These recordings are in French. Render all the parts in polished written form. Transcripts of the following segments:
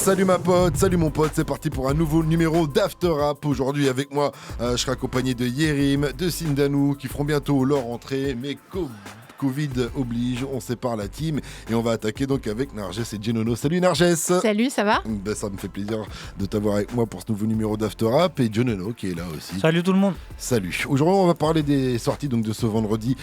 Salut ma pote, salut mon pote, c'est parti pour un nouveau numéro d'After Rap. Aujourd'hui avec moi, je serai accompagné de Yerim, de Sindanou qui feront bientôt leur entrée, mais Covid oblige, on sépare la team et on va attaquer donc avec Narges et Genono. Salut Narges. Salut, ça va? Ça me fait plaisir de t'avoir avec moi pour ce nouveau numéro d'After Rap et Genono qui est là aussi. Salut tout le monde. Salut. Aujourd'hui on va parler des sorties donc de ce vendredi,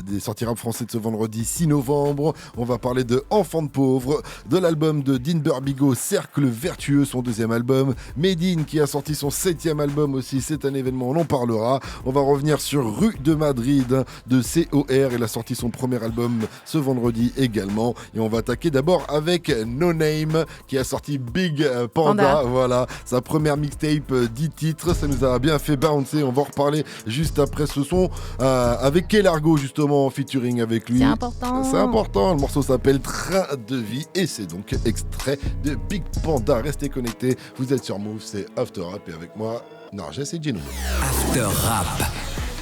des sorties rap français de ce vendredi 6 novembre. On va parler de Enfants de pauvres, de l'album de Dean Burbigo, Cercle Vertueux, son deuxième album. Medine qui a sorti son 7e album aussi, c'est un événement, on en parlera. On va revenir sur Rue de Madrid de COR et la sorti son premier album ce vendredi également. Et on va attaquer d'abord avec No Name qui a sorti Big Panda. Voilà, sa première mixtape 10 titres. Ça nous a bien fait bouncer. On va en reparler juste après ce son avec Kelargo justement en featuring avec lui. C'est important. C'est important. Le morceau s'appelle Train de vie et c'est donc extrait de Big Panda. Restez connectés. Vous êtes sur Move, c'est After Rap et avec moi, Narges et Gino. After Rap.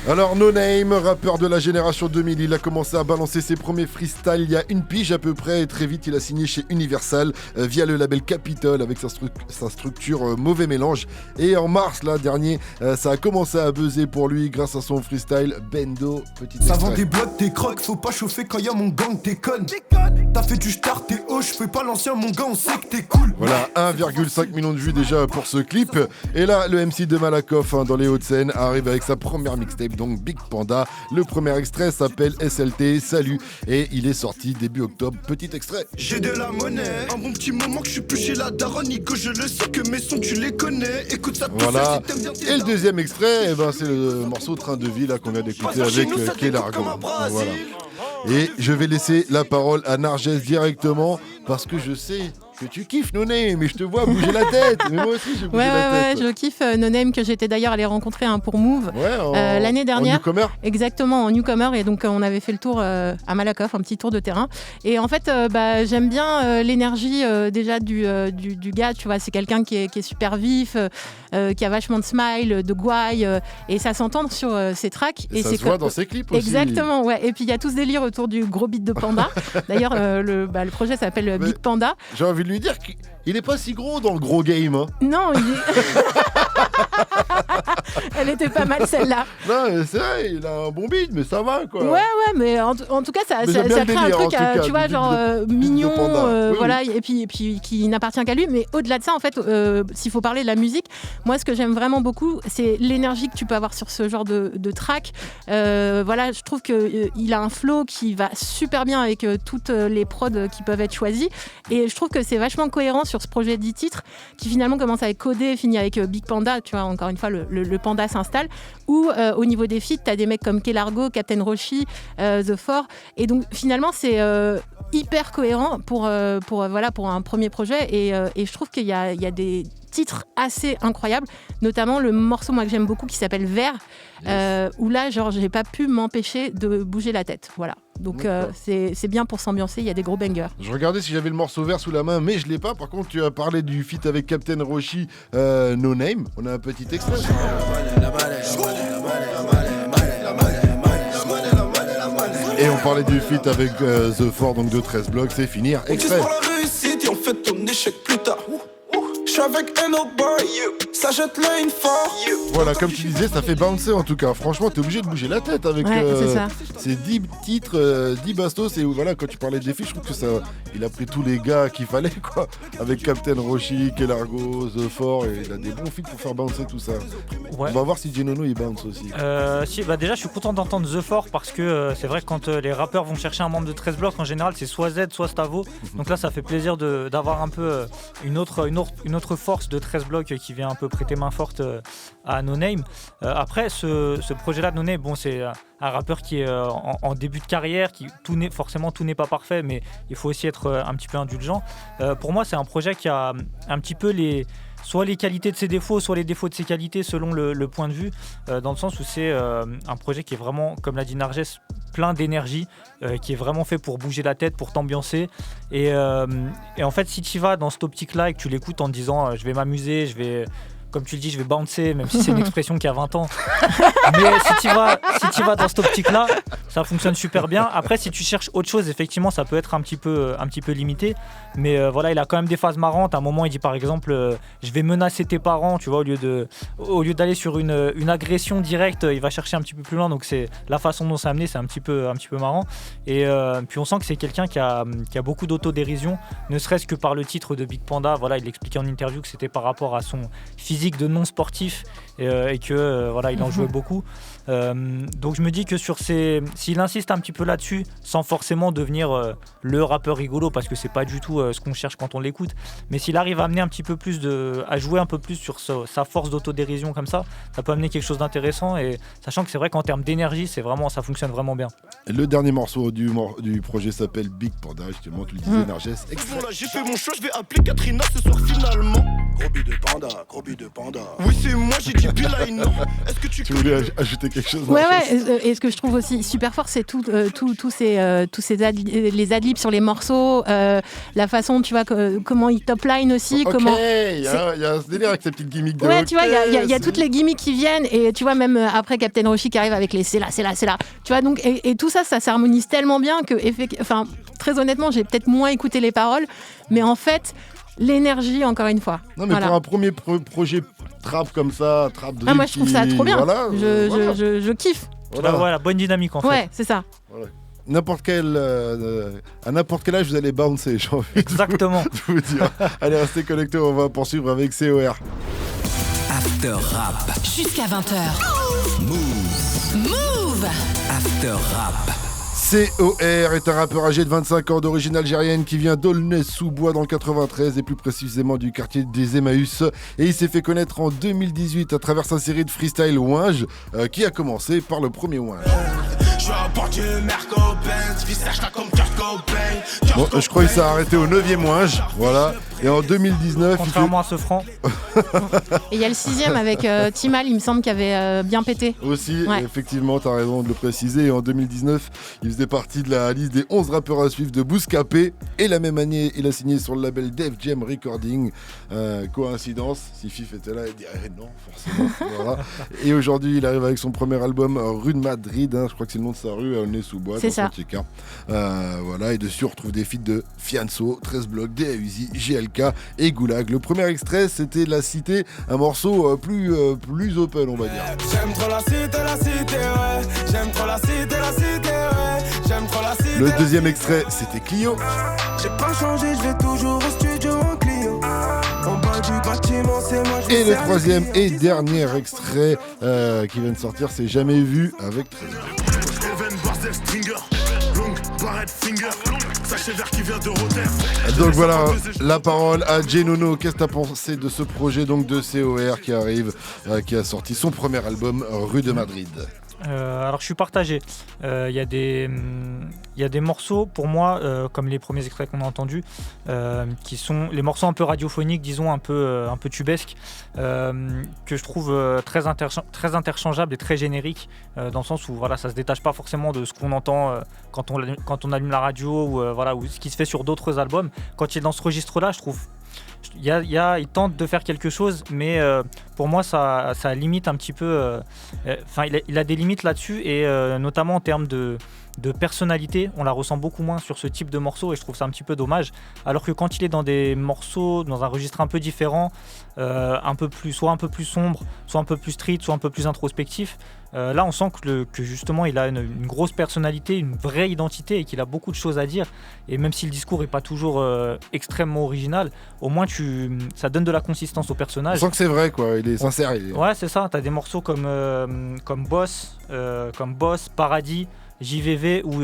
Alors No Name, rappeur de la génération 2000, il a commencé à balancer ses premiers freestyles il y a une pige à peu près et très vite il a signé chez Universal via le label Capitol avec sa structure Mauvais Mélange. Et en mars là dernier, ça a commencé à buzzer pour lui grâce à son freestyle Bendo. Petit ça vend des blocs, des crocs, faut pas chauffer quand y'a mon gang, t'es conne. T'as fait du star, t'es haut, je fais pas l'ancien mon gars, on sait que t'es cool. Voilà, 1,5 million de vues déjà pour ce clip. Et là, le MC de Malakoff dans les Hauts-de-Seine arrive avec sa première mixtape, donc Big Panda. Le premier extrait s'appelle SLT, Salut, et il est sorti début octobre. Petit extrait. J'ai de la monnaie, un bon petit moment que je suis plus chez la daronne, Nico, je le sais que mes sons tu les connais. Écoute ça. Voilà. Et le deuxième extrait, c'est le morceau Train de vie là qu'on vient d'écouter avec Kelargo. Voilà. Et je vais laisser la parole à Narges directement parce que je sais que tu kiffes No Name, mais je te vois bouger la tête. Mais moi aussi, j'ai bougé la tête. Ouais, je kiffe No Name que j'étais d'ailleurs allé rencontrer pour Move l'année dernière. En newcomer. Exactement, en newcomer. Et donc, on avait fait le tour à Malakoff, un petit tour de terrain. Et en fait, j'aime bien l'énergie déjà du gars. Tu vois, c'est quelqu'un qui est super vif, qui a vachement de smile, de gouaille. Et ça s'entend sur ses tracks. Et ça se voit dans ses clips aussi. Exactement, ouais. Et puis, il y a tout ce délire autour du gros beat de Panda. D'ailleurs, le projet s'appelle Big Panda. J'ai envie de lui dire qu'il est pas si gros dans le gros game. Hein. Non, elle était pas mal celle-là. Non, c'est vrai, il a un bon beat, mais ça va quoi. Ouais, mais en tout cas, ça crée un truc, tu vois, genre mignon, voilà, oui. Et puis qui n'appartient qu'à lui. Mais au-delà de ça, en fait, s'il faut parler de la musique, moi, ce que j'aime vraiment beaucoup, c'est l'énergie que tu peux avoir sur ce genre de track. Voilà, je trouve qu'il a un flow qui va super bien avec toutes les prods qui peuvent être choisies. Et je trouve que c'est vachement cohérent sur ce projet 10 titres qui finalement commence avec Codé et finit avec Big Panda. Tu vois, encore une fois, le panda s'installe. Ou au niveau des feats, t'as des mecs comme Kelargo, Captain Roshi, The Four. Et donc finalement, c'est hyper cohérent pour un premier projet. Et je trouve qu'il y a des titres assez incroyables, notamment le morceau moi que j'aime beaucoup qui s'appelle Vert, où là genre j'ai pas pu m'empêcher de bouger la tête, voilà. Donc c'est bien pour s'ambiancer, il y a des gros bangers. Je regardais si j'avais le morceau Vert sous la main, mais je l'ai pas. Par contre, tu as parlé du feat avec Captain Roshi, No Name. On a un petit extrait. Et on parlait du feat avec The Four, donc de 13 blocs, c'est finir. Extrait. On pour la réussite et on fait ton échec plus tard. Je suis avec Boy, ça jette l'œil fort. Voilà, comme tu disais, ça fait bouncer en tout cas. Franchement, t'es obligé de bouger la tête avec ces 10 titres, 10 bastos. Et voilà, quand tu parlais des filles, je trouve que ça, il a pris tous les gars qu'il fallait, quoi. Avec Captain Roshi, Kelargo, The Four, et il a des bons feats pour faire bouncer tout ça. Ouais. On va voir si Genono il bounce aussi. Déjà, je suis content d'entendre The Four parce que c'est vrai que quand les rappeurs vont chercher un membre de 13 blocs, en général, c'est soit Z, soit Stavo. Donc là, ça fait plaisir d'avoir un peu une autre force de 13 blocs qui vient un peu prêter main forte à No Name. Après, ce projet-là de No Name, c'est un rappeur qui est en début de carrière, tout n'est pas parfait, mais il faut aussi être un petit peu indulgent. Pour moi, c'est un projet qui a un petit peu soit les qualités de ses défauts, soit les défauts de ses qualités selon le point de vue, dans le sens où c'est un projet qui est vraiment, comme l'a dit Narges, plein d'énergie, qui est vraiment fait pour bouger la tête, pour t'ambiancer. Et en fait, si tu vas dans cette optique-là et que tu l'écoutes en te disant je vais m'amuser, je vais comme tu le dis, je vais bouncer, même si c'est une expression qui a 20 ans. Mais si tu vas dans cette optique-là, ça fonctionne super bien. Après, si tu cherches autre chose, effectivement, ça peut être un petit peu limité. Mais voilà, il a quand même des phases marrantes. À un moment, il dit par exemple, je vais menacer tes parents, tu vois, au lieu d'aller sur une agression directe, il va chercher un petit peu plus loin. Donc c'est la façon dont c'est amené, c'est un petit peu marrant. Et puis on sent que c'est quelqu'un qui a beaucoup d'autodérision, ne serait-ce que par le titre de Big Panda. Voilà, il expliquait en interview que c'était par rapport à son physique de non sportif et que voilà, il en jouait beaucoup. Donc je me dis que s'il insiste un petit peu là-dessus, sans forcément devenir le rappeur rigolo, parce que c'est pas du tout ce qu'on cherche quand on l'écoute, mais s'il arrive à amener un petit peu plus à jouer un peu plus sur sa force d'autodérision comme ça peut amener quelque chose d'intéressant. Et sachant que c'est vrai qu'en termes d'énergie, ça fonctionne vraiment bien. Le dernier morceau du projet s'appelle Big Panda, justement, tu le disais, Narges. Bon, là j'ai fait mon choix, je vais appeler Katrina ce soir finalement. Gros but de panda. Oui, c'est moi, j'ai dit Bilaïno. Est-ce que tu voulais ajouter quelque chose? Ouais. Et ce que je trouve aussi super fort, c'est tous ces les adlibs sur les morceaux, la façon, tu vois, comment ils top line aussi. Ok, il y a ce délire avec ces petites gimmicks de ouais, tu vois, il y a toutes les gimmicks qui viennent, et tu vois, même après Captain Roshi qui arrive avec les c'est là. Tu vois, donc, et tout ça s'harmonise tellement bien que, enfin, très honnêtement, j'ai peut-être moins écouté les paroles, mais en fait, l'énergie, encore une fois. Non, mais pour un premier projet trap comme ça, trap de moi je trouve ça trop bien. Voilà, je kiffe. Voilà, bonne dynamique en fait. Ouais, c'est ça. Voilà. À n'importe quel âge vous allez bouncer, j'ai envie exactement de vous dire. Allez, restez connectés, on va poursuivre avec COR. After Rap. Jusqu'à 20h. Move. After Rap. COR est un rappeur âgé de 25 ans d'origine algérienne qui vient d'Aulnay-sous-Bois dans le 93 et plus précisément du quartier des Emmaüs. Et il s'est fait connaître en 2018 à travers sa série de freestyle Ouinge qui a commencé par le premier Ouinge. Bon, je crois qu'il s'est arrêté au 9e Ouinge, voilà. Et en 2019... Contrairement à ce franc. Et il y a le 6e avec Timal, il me semble, qui avait bien pété. Aussi, ouais. Effectivement, t'as raison de le préciser. Et en 2019, il faisait partie de la liste des 11 rappeurs à suivre de Bouscapé. Et la même année, il a signé sur le label Def Jam Recording. Coïncidence, si Fif était là, il dirait non, forcément. Voilà. Et aujourd'hui, il arrive avec son premier album, Rue de Madrid. Je crois que c'est le nom de sa rue, à Aulnay-sous-Bois. C'est ça. Voilà, et dessus, on retrouve des feats de Fianso, 13 Blocs, DAUZI, GLK et Goulag. Le premier extrait, c'était La Cité, un morceau plus open, on va dire. J'aime trop la cité, ouais. J'aime trop la cité, ouais. J'aime trop la cité. Le deuxième extrait, c'était Clio. J'ai pas changé, je vais toujours au studio en Clio. En bas du bâtiment, c'est moi. Et le troisième et dernier extrait qui vient de sortir, c'est Jamais Vu avec 13. Donc voilà, la parole à Genono. Qu'est-ce que t'as pensé de ce projet donc de COR qui arrive, qui a sorti son premier album, Rue de Madrid? Alors je suis partagé. Il y a des morceaux pour moi, comme les premiers extraits qu'on a entendus, qui sont les morceaux un peu radiophoniques, disons un peu tubesques, que je trouve très interchangeables et très génériques, dans le sens où voilà, ça se détache pas forcément de ce qu'on entend quand on allume la radio ou ce qui se fait sur d'autres albums. Quand il est dans ce registre-là, je trouve il tente de faire quelque chose, mais pour moi ça limite un petit peu. Il a des limites là-dessus, et notamment en termes de personnalité, on la ressent beaucoup moins sur ce type de morceaux, et je trouve ça un petit peu dommage. Alors que quand il est dans des morceaux, dans un registre un peu différent, soit un peu plus sombre, soit un peu plus street, soit un peu plus introspectif, là on sent que justement il a une grosse personnalité, une vraie identité, et qu'il a beaucoup de choses à dire. Et même si le discours n'est pas toujours extrêmement original, au moins ça donne de la consistance au personnage. On sent que c'est vrai, quoi. Il est sincère. Ouais, c'est ça. T'as des morceaux comme Boss, Paradis, JVV, où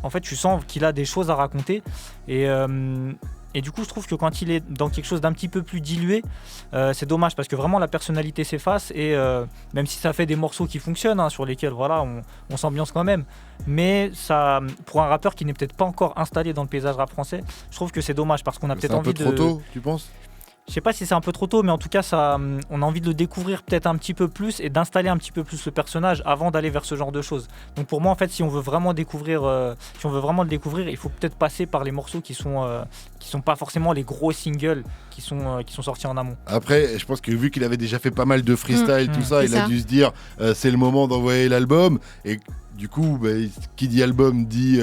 en fait tu sens qu'il a des choses à raconter, et du coup je trouve que quand il est dans quelque chose d'un petit peu plus dilué, c'est dommage, parce que vraiment la personnalité s'efface, et même si ça fait des morceaux qui fonctionnent, sur lesquels voilà, on s'ambiance quand même, mais ça, pour un rappeur qui n'est peut-être pas encore installé dans le paysage rap français, je trouve que c'est dommage, parce qu'on a peut-être envie de... C'est un peu trop tôt, tu penses ? Je sais pas si c'est un peu trop tôt, mais en tout cas, on a envie de le découvrir peut-être un petit peu plus et d'installer un petit peu plus le personnage avant d'aller vers ce genre de choses. Donc pour moi, en fait, si on veut vraiment le découvrir, il faut peut-être passer par les morceaux qui sont pas forcément les gros singles qui sont sortis en amont. Après, je pense que vu qu'il avait déjà fait pas mal de freestyle, tout ça, il a dû se dire c'est le moment d'envoyer l'album. Et du coup, qui dit album dit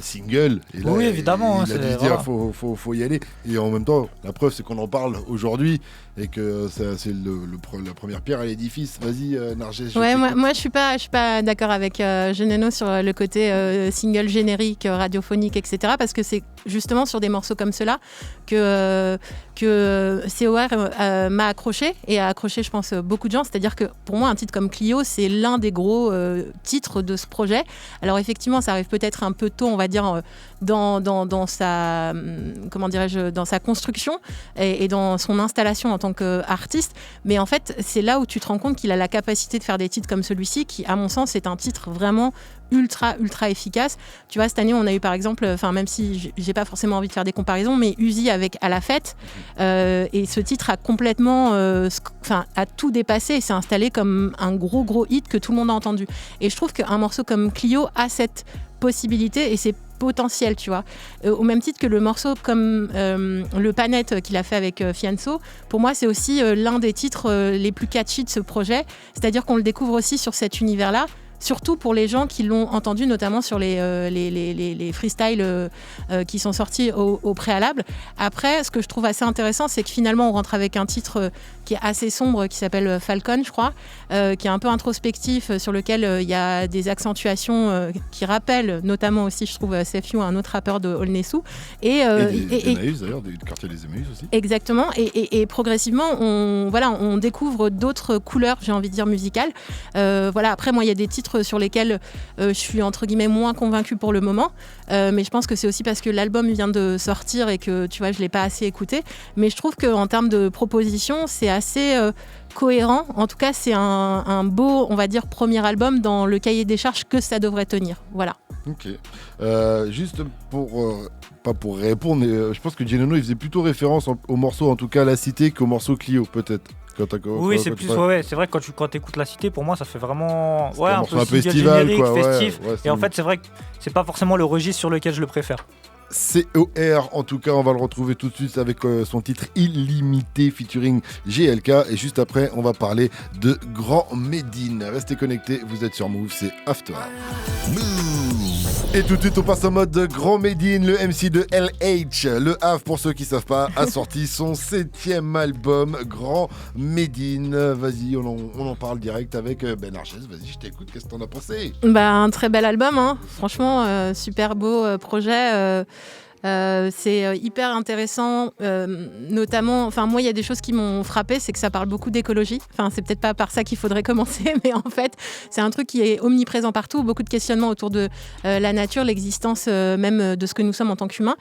single. Et là, oui, évidemment. Il a dû se dire faut y aller. Et en même temps, la preuve, c'est qu'on en parle aujourd'hui et que c'est la première pierre à l'édifice. Vas-y, Narges. Ouais, moi, je suis pas d'accord avec Geneno sur le côté single générique, radiophonique, etc. Parce que c'est justement sur des morceaux comme ceux-là que COR m'a accroché et a accroché, je pense, beaucoup de gens. C'est-à-dire que pour moi, un titre comme Clio, c'est l'un des gros titres de ce projet. Alors effectivement, ça arrive peut-être un peu tôt, on va dire, dans sa construction et dans son installation en tant qu'artiste. Mais en fait, c'est là où tu te rends compte qu'il a la capacité de faire des titres comme celui-ci, qui, à mon sens, est un titre vraiment ultra efficace. Tu vois, cette année, on a eu par exemple, même si j'ai pas forcément envie de faire des comparaisons, mais Uzi avec À la fête, et ce titre a complètement a tout dépassé et s'est installé comme un gros hit que tout le monde a entendu. Et je trouve qu'un morceau comme Clio a cette possibilité et c'est potentiel, tu vois. Au même titre que le morceau comme le Panette qu'il a fait avec Fianso, pour moi c'est aussi l'un des titres les plus catchy de ce projet, c'est-à-dire qu'on le découvre aussi sur cet univers-là, surtout pour les gens qui l'ont entendu, notamment sur les freestyles qui sont sortis au préalable. Après, ce que je trouve assez intéressant, c'est que finalement, on rentre avec un titre qui est assez sombre, qui s'appelle Falcon, je crois, qui est un peu introspectif, sur lequel il y a des accentuations qui rappellent, notamment aussi, je trouve, Seth You, un autre rappeur de Olnesu. Et Emmaüs, d'ailleurs, du quartier des Emmaüs aussi. Exactement. Et progressivement, on découvre d'autres couleurs, j'ai envie de dire, musicales. Après, moi, il y a des titres sur lesquels je suis entre guillemets moins convaincue pour le moment, mais je pense que c'est aussi parce que l'album vient de sortir et que tu vois je l'ai pas assez écouté, mais je trouve qu'en termes de proposition c'est assez cohérent. En tout cas c'est un beau, on va dire, premier album dans le cahier des charges que ça devrait tenir. Voilà. Ok. Juste pas pour répondre, mais je pense que Geneno il faisait plutôt référence au morceau, en tout cas La Cité, qu'au morceau Clio peut-être. Oui, c'est plus. Ouais, c'est vrai que quand tu écoutes La Cité, pour moi, ça fait vraiment un peu festival, générique, quoi, festif. Et en fait, c'est vrai que c'est pas forcément le registre sur lequel je le préfère. COR, en tout cas, on va le retrouver tout de suite avec son titre Illimité featuring GLK. Et juste après, on va parler de Grand Médine. Restez connectés, vous êtes sur Move, c'est After. Et tout de suite, on passe en mode Grand Médine. Le MC de LH, Le Havre, pour ceux qui ne savent pas, a sorti son 7e album, Grand Médine. Vas-y, on en parle direct avec Ben Arches. Vas-y, je t'écoute. Qu'est-ce que t'en as pensé ? Un très bel album, hein. Franchement, super beau projet. C'est hyper intéressant, notamment, moi il y a des choses qui m'ont frappé, c'est que ça parle beaucoup d'écologie, c'est peut-être pas par ça qu'il faudrait commencer, mais en fait c'est un truc qui est omniprésent partout, beaucoup de questionnements autour de la nature, l'existence même de ce que nous sommes en tant qu'humains,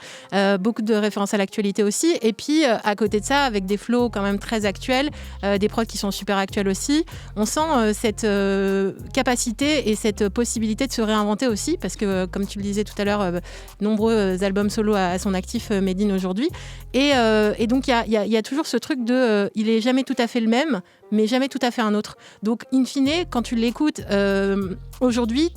beaucoup de références à l'actualité aussi, et puis à côté de ça avec des flows quand même très actuels, des prods qui sont super actuels aussi, on sent cette capacité et cette possibilité de se réinventer aussi, parce que comme tu le disais tout à l'heure, nombreux albums solo à son actif Medine aujourd'hui, et donc il y a toujours ce truc de il est jamais tout à fait le même mais jamais tout à fait un autre, donc in fine quand tu l'écoutes aujourd'hui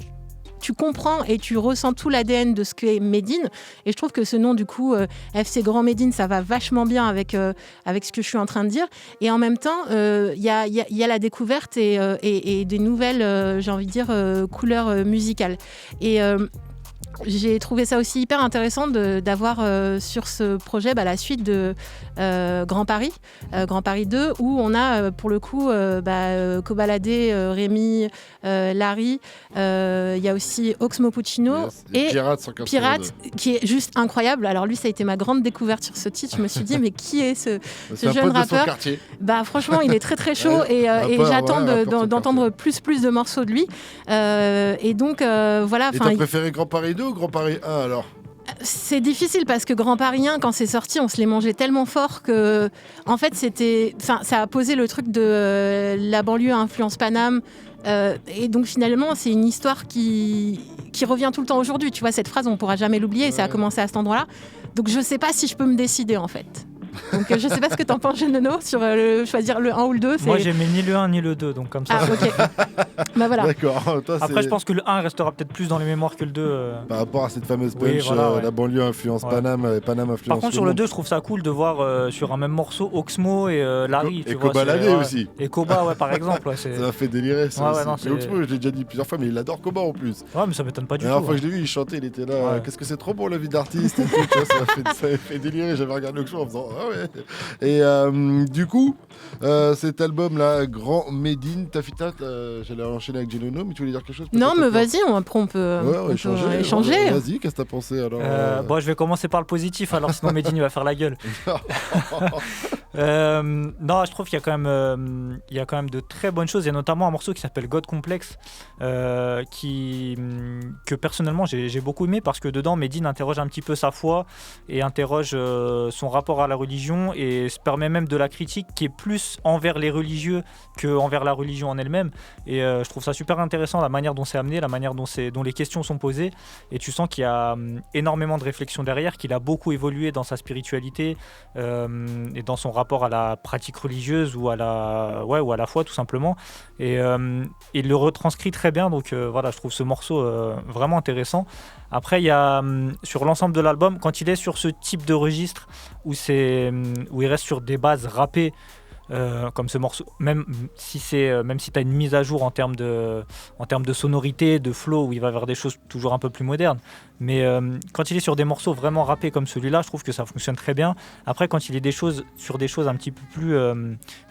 tu comprends et tu ressens tout l'ADN de ce qu'est Medine, et je trouve que ce nom du coup FC Grand Médine, ça va vachement bien avec ce que je suis en train de dire, et en même temps il y a la découverte et des nouvelles j'ai envie de dire couleurs musicales, et j'ai trouvé ça aussi hyper intéressant d'avoir sur ce projet la suite de Grand Paris 2, où on a pour le coup Kobalade, Rémi, Larry, il y a aussi Oxmo Puccino, yes, et Pirate qui est juste incroyable. Alors lui ça a été ma grande découverte sur ce titre, je me suis dit mais qui est ce jeune rappeur, franchement il est très chaud, et j'attends d'entendre plus de morceaux de lui, et donc voilà. Et t'as préféré Grand Paris 2 ou Grand Paris 1 alors ? C'est difficile parce que Grand Paris 1, quand c'est sorti, on se les mangeait tellement fort que, en fait, ça a posé le truc de la banlieue à influence Paname. Et donc finalement, c'est une histoire qui revient tout le temps aujourd'hui. Tu vois, cette phrase, on ne pourra jamais l'oublier. Ouais. Ça a commencé à cet endroit-là. Donc je ne sais pas si je peux me décider en fait. Donc je sais pas ce que t'en penses, Nono, sur choisir le 1 ou le 2. Moi j'aimais ni le 1 ni le 2, donc comme ça. Ah ok. Bah voilà. D'accord. Toi, après je pense que le 1 restera peut-être plus dans les mémoires que le 2. Par rapport à cette fameuse punch, la banlieue influence Paname et Paname influence. Par contre sur le 2 je trouve ça cool de voir sur un même morceau Oxmo et Larry. Et Koba Ladé aussi. Et Koba par exemple. Ça m'a fait délirer ça. Ouais, non, Oxmo je l'ai déjà dit plusieurs fois mais il adore Koba en plus. Ouais mais ça m'étonne pas du tout. La dernière fois que je l'ai vu il chantait, il était là. Qu'est-ce que c'est trop beau la vie d'artiste et tout, ça m'a fait délirer. J'avais regardé Oxmo en faisant ah ouais. Et du coup cet album là Grand Made in Tafita, j'allais enchaîner avec Genono mais tu voulais dire quelque chose? Non mais vas-y, après on peut échanger. Vas-y, qu'est-ce que t'as pensé alors? Bon, je vais commencer par le positif alors sinon Medine va faire la gueule. Non, je trouve qu'il y a quand même de très bonnes choses. Il y a notamment un morceau qui s'appelle God Complex que personnellement j'ai beaucoup aimé parce que dedans Medine interroge un petit peu sa foi et interroge son rapport à la religion et se permet même de la critique qui est plus envers les religieux qu'envers la religion en elle-même. Et je trouve ça super intéressant la manière dont c'est amené, la manière dont les questions sont posées et tu sens qu'il y a énormément de réflexion derrière, qu'il a beaucoup évolué dans sa spiritualité et dans son rapport à la pratique religieuse ou à la foi tout simplement et il le retranscrit très bien donc voilà, je trouve ce morceau vraiment intéressant. Après il y a sur l'ensemble de l'album quand il est sur ce type de registre où il reste sur des bases rappées comme ce morceau, même si tu as une mise à jour en termes de sonorité, de flow, où il va vers des choses toujours un peu plus modernes. Mais quand il est sur des morceaux vraiment rappés comme celui-là, je trouve que ça fonctionne très bien. Après, quand il est sur des choses un petit peu plus...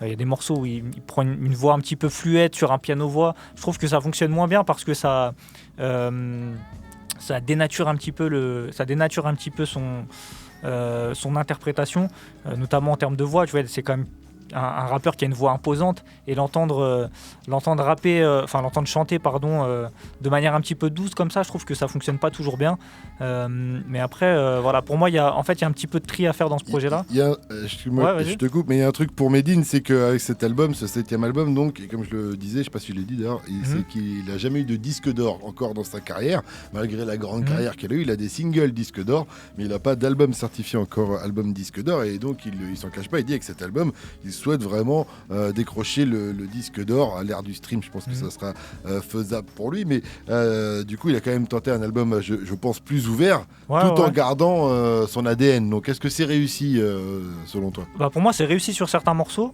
il y a des morceaux où il prend une voix un petit peu fluette sur un piano-voix. Je trouve que ça fonctionne moins bien parce que ça dénature un petit peu son interprétation, notamment en termes de voix. Tu vois, c'est quand même un rappeur qui a une voix imposante et l'entendre chanter de manière un petit peu douce comme ça, je trouve que ça fonctionne pas toujours bien. Mais après voilà, pour moi il y a un petit peu de tri à faire dans ce projet là. Je te coupe mais il y a un truc pour Medine, c'est qu'avec cet album, ce 7e album donc, et comme je le disais, je sais pas si je l'ai dit d'ailleurs, c'est qu'il a jamais eu de disque d'or encore dans sa carrière, malgré la grande carrière qu'il a eu. Il a des singles disque d'or mais il n'a pas d'album certifié encore album disque d'or et donc il s'en cache pas, il dit avec cet album il souhaite vraiment décrocher le disque d'or à l'ère du stream. Je pense que ça sera faisable pour lui, mais du coup il a quand même tenté un album je pense plus ouvert en gardant son ADN. Donc est-ce que c'est réussi selon toi? Pour moi c'est réussi sur certains morceaux,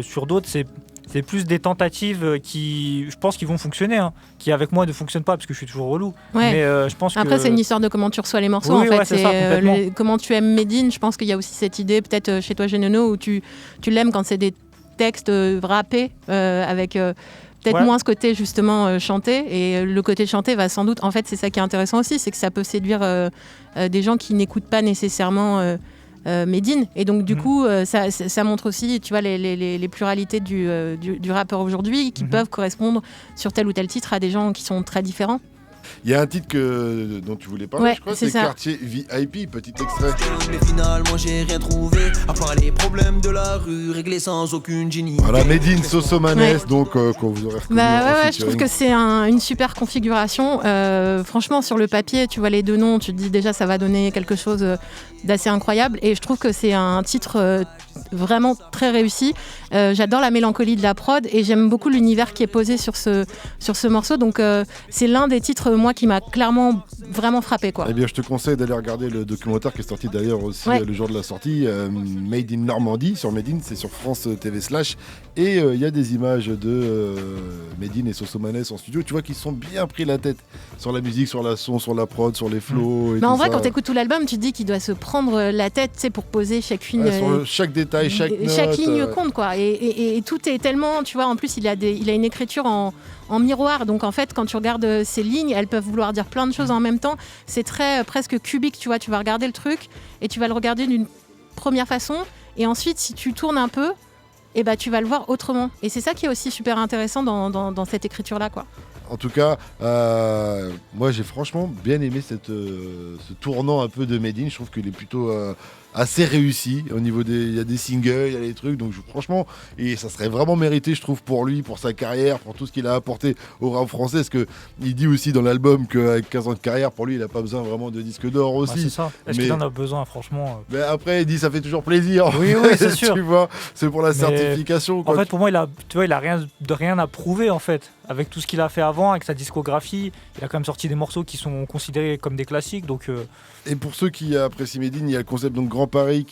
sur d'autres c'est plus des tentatives qui, je pense, qui vont fonctionner, qui avec moi ne fonctionnent pas parce que je suis toujours relou. Ouais. Mais je pense après, c'est une histoire de comment tu reçois les morceaux. Oui, en fait, c'est ça, comment tu aimes Medine. Je pense qu'il y a aussi cette idée, peut-être chez toi, Genono, où tu l'aimes quand c'est des textes rappés avec peut-être moins ce côté justement chanté. Et le côté chanté va sans doute. En fait, c'est ça qui est intéressant aussi, c'est que ça peut séduire des gens qui n'écoutent pas nécessairement. Medine et donc du coup ça montre aussi, tu vois, les pluralités du rappeur aujourd'hui qui peuvent correspondre sur tel ou tel titre à des gens qui sont très différents. Il y a un titre dont tu voulais parler, je crois, c'est Quartier VIP, petit extrait. Mais finalement j'ai rien trouvé, à part les problèmes de la rue, réglés sans aucune génie. Voilà, Medine, Sosomanes, donc quand vous aurez reconnu. Je trouve que c'est une super configuration. Franchement, sur le papier, tu vois les deux noms, tu te dis déjà ça va donner quelque chose d'assez incroyable. Et je trouve que c'est un titre vraiment très réussi. J'adore la mélancolie de la prod et j'aime beaucoup l'univers qui est posé sur ce morceau. Donc c'est l'un des titres, moi, qui m'a clairement vraiment frappé, quoi. Eh bien, je te conseille d'aller regarder le documentaire qui est sorti d'ailleurs aussi le jour de la sortie, Made in Normandie sur Medine, c'est sur France TV /. Et il y a des images de Medine et Sosomanes en studio. Tu vois qu'ils se sont bien pris la tête sur la musique, sur la son, sur la prod, sur les flows. Mais en vrai, quand tu écoutes tout l'album, tu te dis qu'il doit se prendre la tête, tu sais, pour poser chacune. Sur chaque détail, chaque note. Chaque ligne compte, quoi. Et tout est tellement, tu vois, en plus, il a une écriture en miroir. Donc, en fait, quand tu regardes ces lignes, elles peuvent vouloir dire plein de choses en même temps. C'est très presque cubique, tu vois. Tu vas regarder le truc et tu vas le regarder d'une première façon. Et ensuite, si tu tournes un peu, et tu vas le voir autrement. Et c'est ça qui est aussi super intéressant dans cette écriture-là, quoi. En tout cas, moi j'ai franchement bien aimé ce tournant un peu de Medine. Je trouve qu'il est plutôt assez réussi au niveau il y a des singles, il y a des trucs, donc franchement, et ça serait vraiment mérité, je trouve, pour lui, pour sa carrière, pour tout ce qu'il a apporté au rap français, parce que il dit aussi dans l'album qu'avec 15 ans de carrière, pour lui, il n'a pas besoin vraiment de disque d'or aussi. C'est ça. Est-ce qu'il en a besoin, franchement Mais après, il dit ça fait toujours plaisir. Oui, c'est sûr. Tu vois, c'est pour la certification. En fait, pour moi, il a rien à prouver en fait. Avec tout ce qu'il a fait avant, avec sa discographie, il a quand même sorti des morceaux qui sont considérés comme des classiques. Donc, Et pour ceux qui apprécient Medine, il y a le concept donc Grand Paris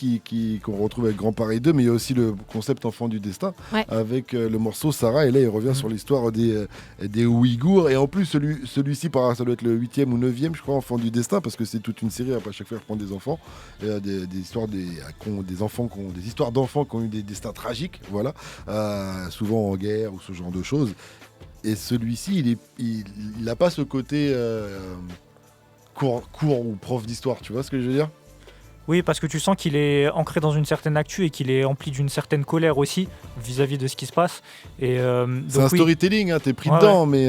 qu'on retrouve avec Grand Paris 2, mais il y a aussi le concept Enfant du Destin avec le morceau Sarah. Et là, il revient sur l'histoire des Ouïghours. Et en plus, celui-ci, ça doit être le 8e ou 9e, je crois, Enfant du Destin, parce que c'est toute une série. Après, à chaque fois, il reprend des enfants. Des histoires des enfants des histoires d'enfants qui ont eu des destins tragiques, voilà, souvent en guerre ou ce genre de choses. Et celui-ci, il n'a pas ce côté cours ou prof d'histoire, tu vois ce que je veux dire ? Oui, parce que tu sens qu'il est ancré dans une certaine actu et qu'il est empli d'une certaine colère aussi vis-à-vis de ce qui se passe. Et, c'est un storytelling, hein, t'es pris dedans, mais...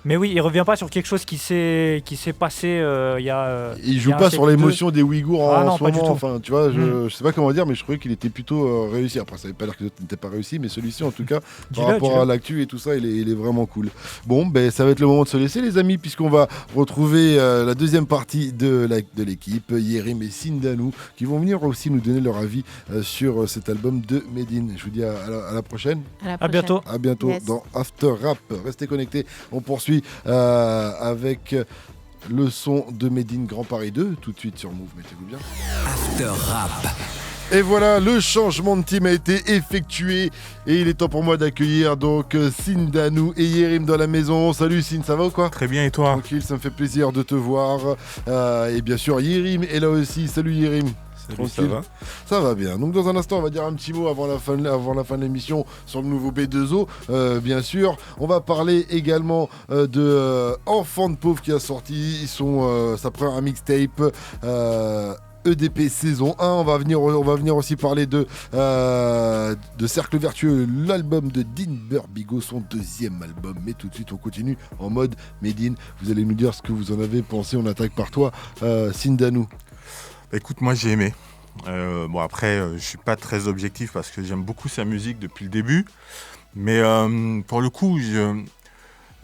Mais oui, il revient pas sur quelque chose qui s'est passé il y a... Il joue pas sur l'émotion des Ouïghours en ce moment, enfin, tu vois, je sais pas comment dire, mais je trouvais qu'il était plutôt réussi. Après, ça veut pas dire que l'autre n'était pas réussi, mais celui-ci, en tout cas, par rapport à l'actu et tout ça, il est vraiment cool. Bon, ben, ça va être le moment de se laisser, les amis, puisqu'on va retrouver la deuxième partie de l'équipe, Yérim et Sindanou, qui vont venir aussi nous donner leur avis sur cet album de Medine. Je vous dis à la prochaine. À bientôt. À bientôt dans After Rap. Restez connectés. On poursuit avec le son de Medine Grand Paris 2 tout de suite sur Move. Mettez-vous bien. After Rap. Et voilà, le changement de team a été effectué et il est temps pour moi d'accueillir donc Sindanou et Yérim dans la maison. Salut Sin, ça va ou quoi ? Très bien, et toi ? Tranquille, ça me fait plaisir de te voir. Et bien sûr, Yérim est là aussi. Salut Yérim. Tranquille. Ça va bien. Donc dans un instant, on va dire un petit mot avant la fin de l'émission sur le nouveau B2O. Bien sûr, on va parler également de Enfant de Pauvre qui a sorti sa première mixtape. EDP saison 1, on va venir aussi parler de Cercle Vertueux, l'album de Dean Burbigo, son deuxième album. Mais tout de suite on continue en mode Medine. Vous allez nous dire ce que vous en avez pensé. On attaque par toi, Sindanou. Écoute, moi j'ai aimé. Bon après, je suis pas très objectif parce que j'aime beaucoup sa musique depuis le début. Mais pour le coup,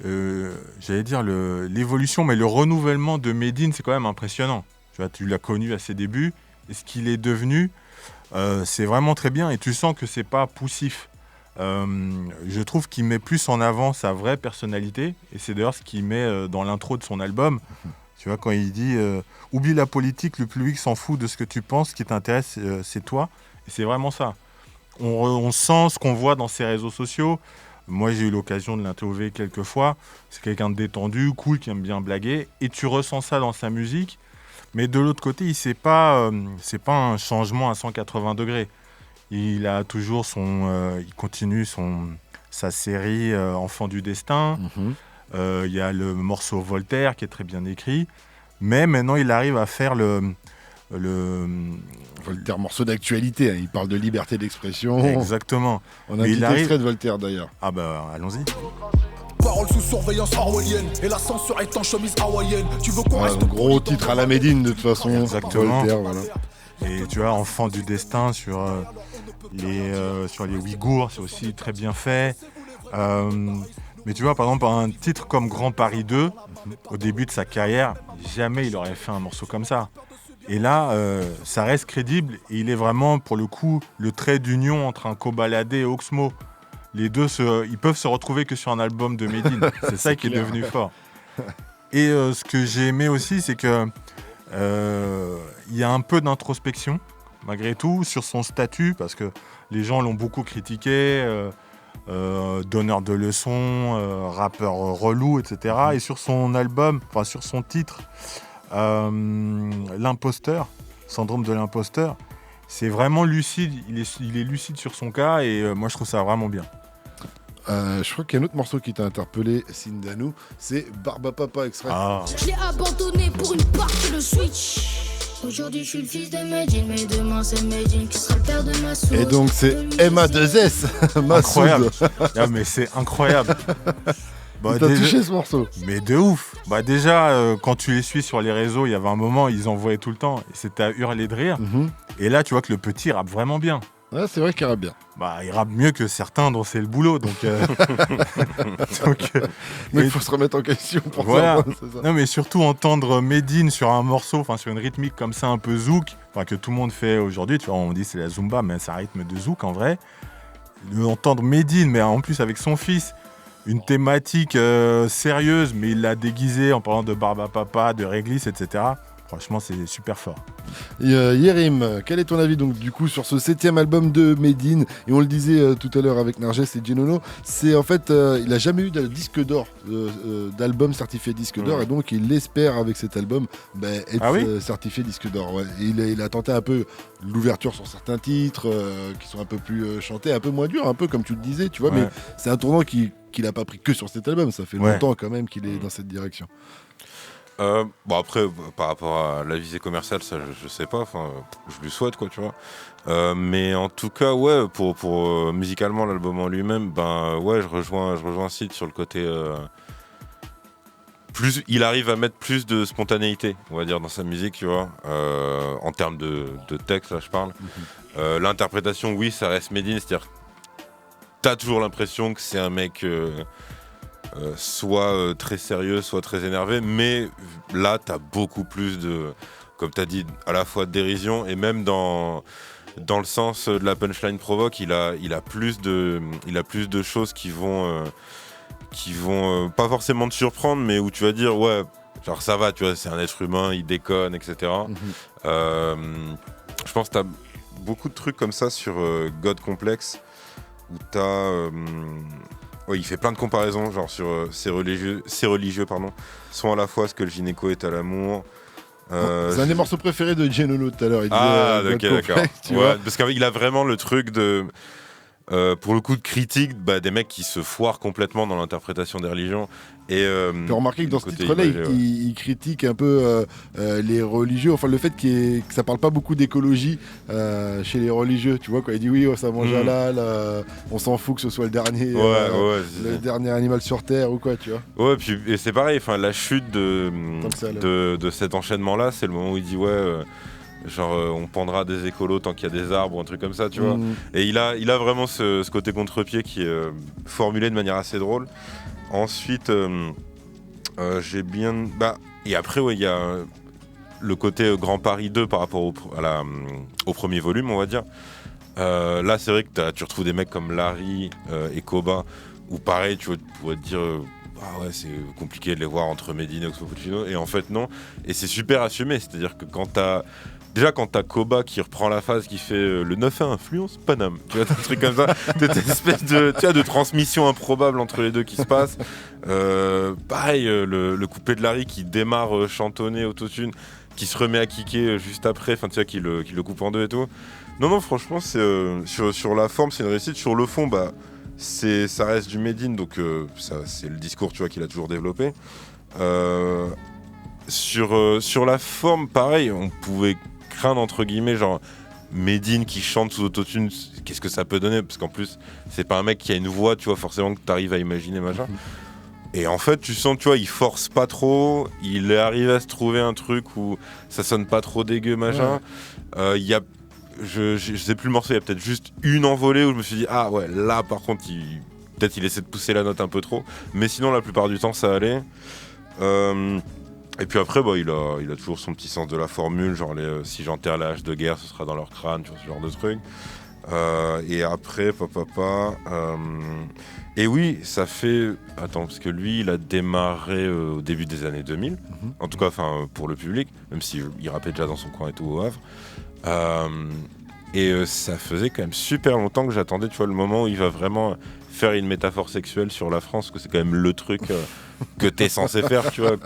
j'allais dire l'évolution, mais le renouvellement de Medine, c'est quand même impressionnant. Tu l'as connu à ses débuts, et ce qu'il est devenu, c'est vraiment très bien, et tu sens que c'est pas poussif. Je trouve qu'il met plus en avant sa vraie personnalité, et c'est d'ailleurs ce qu'il met dans l'intro de son album. Tu vois, quand il dit « Oublie la politique, le public s'en fout de ce que tu penses, ce qui t'intéresse, c'est toi ». Et c'est vraiment ça. On sent ce qu'on voit dans ses réseaux sociaux. Moi, j'ai eu l'occasion de l'interviewer quelques fois. C'est quelqu'un de détendu, cool, qui aime bien blaguer, et tu ressens ça dans sa musique. Mais de l'autre côté, c'est pas un changement à 180 degrés. Il a toujours il continue sa série Enfant du Destin. Il y a le morceau Voltaire qui est très bien écrit. Mais maintenant, il arrive à faire le Voltaire, morceau d'actualité. Hein. Il parle de liberté d'expression. Exactement. On a un petit extrait de Voltaire d'ailleurs. Ah bah, allons-y. Parole sous surveillance orwellienne et la censure est en chemise hawaïenne. Tu veux qu'on reste gros titre à la Medine de toute façon. Exactement. Voltaire, voilà. Et tu vois, Enfant du Destin sur les Ouïghours, c'est aussi très bien fait. Mais tu vois, par exemple, un titre comme Grand Paris 2, au début de sa carrière, jamais il aurait fait un morceau comme ça. Et là, ça reste crédible et il est vraiment, pour le coup, le trait d'union entre un Kobalade et Oxmo. Les deux, ils peuvent se retrouver que sur un album de Medine. C'est ça qui est devenu fort. Et ce que j'ai aimé aussi, c'est que il y a un peu d'introspection, malgré tout, sur son statut, parce que les gens l'ont beaucoup critiqué, donneur de leçons, rappeur relou, etc. Et sur son album, enfin sur son titre, L'imposteur, syndrome de l'imposteur, c'est vraiment lucide. Il est lucide sur son cas et moi je trouve ça vraiment bien. Je crois qu'il y a un autre morceau qui t'a interpellé, Sindanou, c'est Barba Papa extrait. Je l'ai abandonné pour une part de le Switch. Aujourd'hui je suis le fils de Medine, mais demain c'est Medine qui sera le père de Massoud. Et donc c'est MA2S, Massoud. Incroyable. Ah, mais c'est incroyable. Bah, t'as touché ce morceau. Mais de ouf. Bah déjà, quand tu les suis sur les réseaux, il y avait un moment, ils envoyaient tout le temps. Et c'était à hurler de rire. Et là, tu vois que le petit rappe vraiment bien. Ouais, c'est vrai qu'il rappe bien. Bah, il rappe mieux que certains dont c'est le boulot. Donc, mais il faut se remettre en question pour voilà. ça. C'est ça. Non, mais surtout entendre Medine sur un morceau, sur une rythmique comme ça, un peu zouk, que tout le monde fait aujourd'hui. Tu vois, on dit c'est la Zumba, mais c'est un rythme de zouk en vrai. Entendre Medine, mais en plus avec son fils, une thématique sérieuse, mais il l'a déguisée en parlant de barbe à papa, de réglisse, etc. Franchement, c'est super fort. Et Yerim, quel est ton avis donc du coup sur ce 7e album de Medine? Et on le disait tout à l'heure avec Narges et Genono, c'est en fait, il n'a jamais eu de disque d'or, d'album certifié disque d'or, et donc il espère avec cet album être certifié disque d'or. Ouais. Il a tenté un peu l'ouverture sur certains titres qui sont un peu plus chantés, un peu moins durs, un peu comme tu le disais, tu vois, mais c'est un tournant qu'il n'a pas pris que sur cet album, ça fait longtemps quand même qu'il est dans cette direction. Bon après par rapport à la visée commerciale ça je sais pas, je lui souhaite quoi tu vois, mais en tout cas ouais pour musicalement l'album en lui-même je rejoins Sid sur le côté plus il arrive à mettre plus de spontanéité on va dire dans sa musique tu vois, en termes de texte là je parle, l'interprétation oui ça reste Medine, c'est-à-dire t'as toujours l'impression que c'est un mec soit très sérieux, soit très énervé, mais là t'as beaucoup plus de, comme t'as dit, à la fois de dérision et même dans le sens de la punchline provoque, il a plus de choses qui vont pas forcément te surprendre, mais où tu vas dire ouais, genre ça va, tu vois, c'est un être humain, il déconne, etc. Je pense que t'as beaucoup de trucs comme ça sur God Complex où t'as il fait plein de comparaisons, genre sur ces religieux sont à la fois ce que le gynéco est à l'amour. C'est un des morceaux préférés de Genono tout à l'heure. Ok, d'accord. Parce qu'il a vraiment le truc de, pour le coup, de critique des mecs qui se foirent complètement dans l'interprétation des religions. Et tu as remarqué que dans ce titre-là, il critique un peu les religieux, enfin le fait que ça parle pas beaucoup d'écologie chez les religieux, tu vois, quand il dit oui, ça mange halal, on s'en fout que ce soit le dernier, dernier animal sur Terre ou quoi, tu vois. Ouais, puis et c'est pareil, la chute de cet enchaînement-là, c'est le moment où il dit on pendra des écolos tant qu'il y a des arbres ou un truc comme ça, tu vois. Et il a vraiment ce côté contre-pied qui est formulé de manière assez drôle. Ensuite, j'ai bien... et après, il y a le côté Grand Paris 2 par rapport au premier volume, on va dire. Là, c'est vrai que tu retrouves des mecs comme Larry et Koba, où pareil, tu pourrais te dire... c'est compliqué de les voir entre Medine et Oxmo Puccino, et en fait non, et c'est super assumé, c'est-à-dire que quand t'as Koba qui reprend la phase, qui fait le 9 à influence Paname, tu vois, un truc comme ça, cette espèce de transmission improbable entre les deux qui se passe. Pareil, le couplet de Larry qui démarre chantonné autotune, qui se remet à kicker juste après, tu vois, qui le coupe en deux et tout. Non, franchement, c'est sur la forme, c'est une réussite. Sur le fond, ça reste du Medine, donc ça, c'est le discours, tu vois, qu'il a toujours développé. Sur la forme, pareil, on pouvait craindre entre guillemets, genre Medine qui chante sous autotune, qu'est-ce que ça peut donner, parce qu'en plus c'est pas un mec qui a une voix, tu vois, forcément que t'arrives à imaginer machin. Et en fait tu sens, tu vois, il force pas trop, il arrive à se trouver un truc où ça sonne pas trop dégueu machin. Il y a, je sais plus le morceau, il y a peut-être juste une envolée où je me suis dit là par contre peut-être il essaie de pousser la note un peu trop, mais sinon la plupart du temps ça allait. Et puis après, il a toujours son petit sens de la formule, genre si j'enterre les haches de guerre, ce sera dans leur crâne, tu vois, ce genre de truc. Et après, et oui, ça fait... Attends, parce que lui, il a démarré au début des années 2000, en tout cas pour le public, même s'il rappait déjà dans son coin et tout au Havre. Et ça faisait quand même super longtemps que j'attendais, tu vois, le moment où il va vraiment faire une métaphore sexuelle sur la France, que c'est quand même le truc que t'es censé faire, tu vois,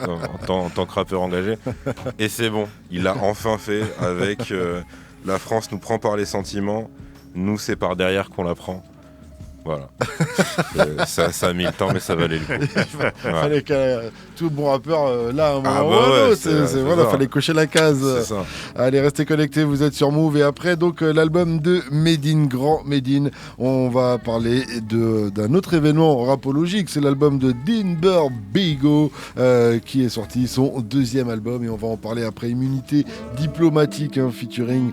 en tant que rappeur engagé. Et c'est bon, il l'a enfin fait avec la France nous prend par les sentiments, nous c'est par derrière qu'on la prend. Voilà. Ça a mis le temps, mais ça valait le coup. Fallait que tout bon rappeur, là, à un moment ou à un autre, fallait cocher la case. C'est ça. Allez, restez connectés, vous êtes sur Move. Et après, donc, l'album de Medine, Grand Medine. On va parler d'un autre événement rapologique. C'est l'album de Dinber Bigo qui est sorti, son deuxième album. Et on va en parler après. Immunité diplomatique, featuring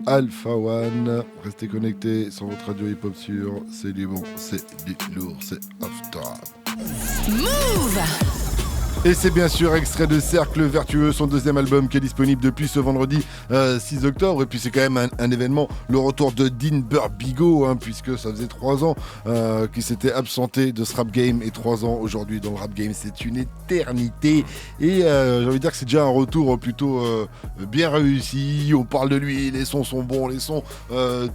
Alpha One. Restez connectés sur votre radio hip-hop sûr. C'est du bon, c'est du lourd, c'est After Rap. Move! Et c'est bien sûr extrait de Cercle Vertueux, son deuxième album qui est disponible depuis ce vendredi 6 octobre. Et puis c'est quand même un événement, le retour de Dinber Bigo, puisque ça faisait 3 ans qu'il s'était absenté de ce rap game. Et 3 ans aujourd'hui dans le rap game, c'est une éternité. Et j'ai envie de dire que c'est déjà un retour plutôt bien réussi. On parle de lui, les sons sont bons, les sons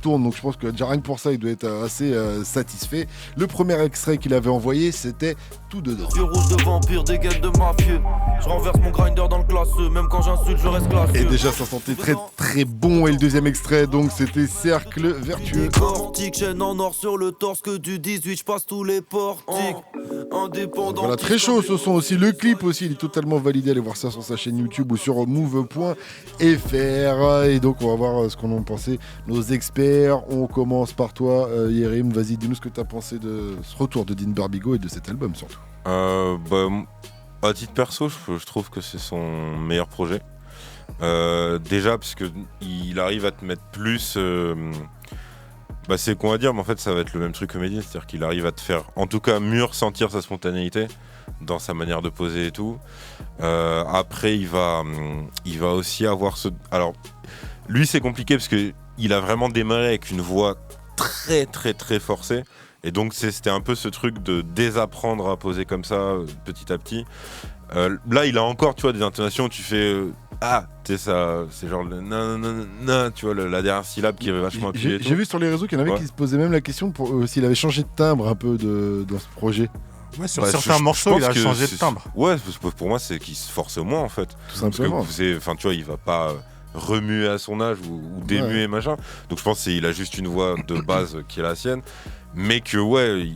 tournent. Donc je pense que déjà rien que pour ça, il doit être assez satisfait. Le premier extrait qu'il avait envoyé, c'était Tout dedans. Yeux rouges de vampire, des gueules de mafieux. Je renverse mon grinder dans le classeux. Même quand j'insulte, je reste classeux. Et déjà, ça sentait très très bon. Et le deuxième extrait, donc, c'était Cercle Vertueux. Portique, chaîne en or sur le torse que du 18, je passe tous les portiques. Indépendant. Voilà, très chaud ce son aussi. Le clip aussi, il est totalement validé. Allez voir ça sur sa chaîne YouTube ou sur move.fr. Et donc, on va voir ce qu'en ont pensé nos experts. On commence par toi, Yérim. Vas-y, dis-nous ce que tu as pensé de ce retour de Dinber Bigo et de cet album surtout. À titre perso, je trouve que c'est son meilleur projet. Déjà, parce qu'il arrive à te mettre plus. C'est qu'on va dire, mais en fait, ça va être le même truc que Medine, c'est-à-dire qu'il arrive à te faire, en tout cas, mieux ressentir sa spontanéité dans sa manière de poser et tout. Après, il va aussi avoir ce. Alors, lui, c'est compliqué parce qu'il a vraiment démarré avec une voix très, très, très forcée. Et donc c'était un peu ce truc de désapprendre à poser comme ça petit à petit. Là il a encore des intonations où tu fais tu sais ça, c'est genre le nan, tu vois la dernière syllabe qui est vachement appuyée. J'ai vu sur les réseaux qu'il y en avait qui se posaient même la question pour s'il avait changé de timbre un peu dans ce projet. Ouais, sur certains morceaux il a changé de timbre. Ouais, pour moi c'est qu'il se force moins en fait. Tout simplement. Parce que tu vois, il va pas remuer à son âge ou démuer machin. Donc je pense qu'il a juste une voix de base qui est la sienne. Mais que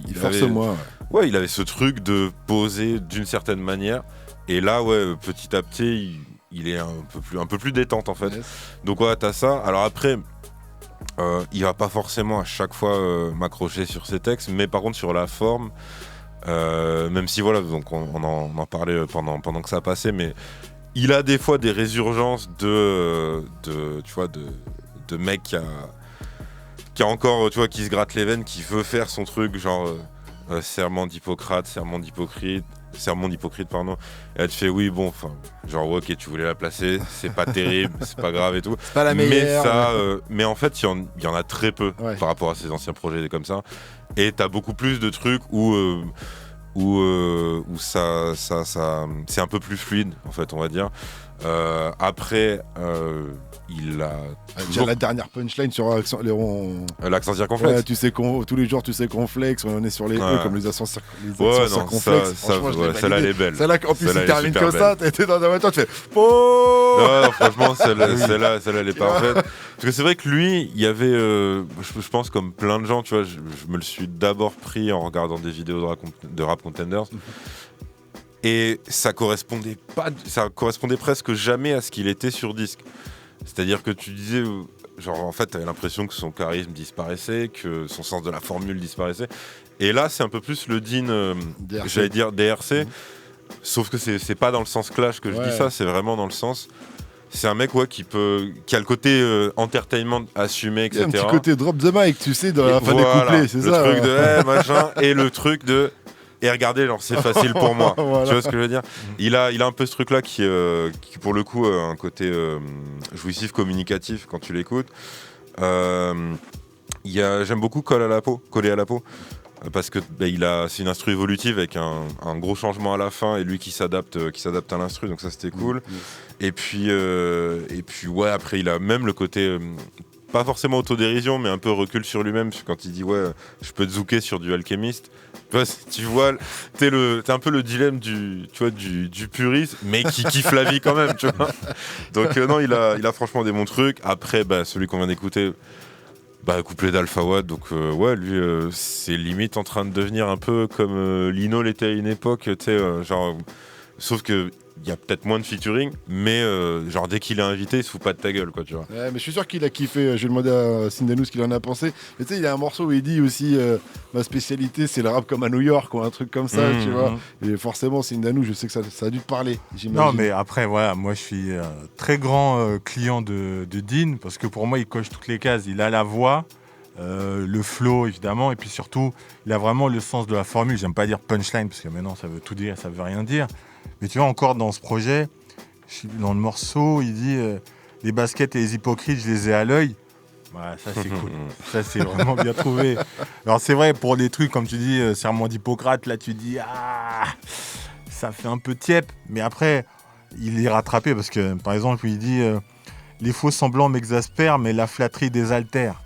il force avait, moi. Ouais, il avait ce truc de poser d'une certaine manière. Et là, petit à petit, il est un peu plus détente en fait. Yes. Donc t'as ça. Alors après, il va pas forcément à chaque fois m'accrocher sur ses textes, mais par contre sur la forme, même si donc on en parlait pendant que ça passait, mais il a des fois des résurgences de mec qui a encore, qui se gratte les veines, qui veut faire son truc, genre serment d'Hippocrate, serment d'hypocrite, pardon. Et là tu fais ok, tu voulais la placer, c'est pas terrible, c'est pas grave et tout. C'est pas la meilleure. Mais en fait, il y en a très peu par rapport à ses anciens projets comme ça. Et t'as beaucoup plus de trucs où ça c'est un peu plus fluide en fait, on va dire. Après, il a déjà la dernière punchline sur l'accent circonflexe. Tous les jours tu sais qu'on flex, on est sur les E comme les accents circonflexes. Celle-là elle est belle. Celle-là, en plus il termine comme ça, t'es dans un moment, tu fais non, franchement celle-là elle est parfaite. Parce que c'est vrai que lui, il y avait je pense comme plein de gens, tu vois, je me le suis d'abord pris en regardant des vidéos de Rap Contenders. Et ça correspondait presque jamais à ce qu'il était sur disque. C'est-à-dire que tu disais, en fait, t'avais l'impression que son charisme disparaissait, que son sens de la formule disparaissait. Et là, c'est un peu plus le Dean, j'allais dire DRC, sauf que c'est pas dans le sens clash que je dis ça, c'est vraiment dans le sens. C'est un mec qui a le côté entertainment assumé, etc. Un petit côté drop the mic, tu sais, dans la fin des couplets, c'est ça. Le truc de machin, et le truc de. Et regardez, c'est facile pour moi. Voilà. Tu vois ce que je veux dire ? Il a un peu ce truc-là qui pour le coup, a un côté jouissif, communicatif quand tu l'écoutes. J'aime beaucoup Coller à la peau. Parce que c'est une instru évolutive avec un gros changement à la fin et lui qui s'adapte à l'instru, donc ça c'était cool. Et puis après il a même le côté pas forcément autodérision, mais un peu recul sur lui-même quand il dit je peux te zouker sur du Alchemist. Tu vois, t'es un peu le dilemme du puriste, mais qui kiffe la vie quand même, tu vois. Donc non, il a franchement des bons trucs. Après, celui qu'on vient d'écouter, Couplet d'Alpha Watt, donc ouais, lui, c'est limite en train de devenir un peu comme Lino l'était à une époque, tu sais, genre, sauf que il y a peut-être moins de featuring, mais genre dès qu'il est invité, il se fout pas de ta gueule, quoi, tu vois. Ouais, mais je suis sûr qu'il a kiffé. Je vais demander à Sindanou ce qu'il en a pensé. Mais tu sais, il y a un morceau où il dit aussi ma spécialité, c'est le rap comme à New York ou un truc comme ça, tu vois. Et forcément, Sindanou, je sais que ça a dû te parler, j'imagine. Non, mais après, voilà, moi je suis très grand client de Dean parce que pour moi, il coche toutes les cases. Il a la voix, le flow évidemment, et puis surtout, il a vraiment le sens de la formule. J'aime pas dire punchline parce que maintenant, ça veut tout dire, ça veut rien dire. Mais tu vois, encore dans ce projet, dans le morceau, il dit les baskets et les hypocrites, je les ai à l'œil. Ouais, ça c'est cool. Ça c'est vraiment bien trouvé. Alors c'est vrai, pour des trucs comme tu dis, serment d'Hippocrate, là tu dis ça fait un peu tiep. Mais après, il est rattrapé parce que par exemple, il dit les faux semblants m'exaspèrent, mais la flatterie désaltère.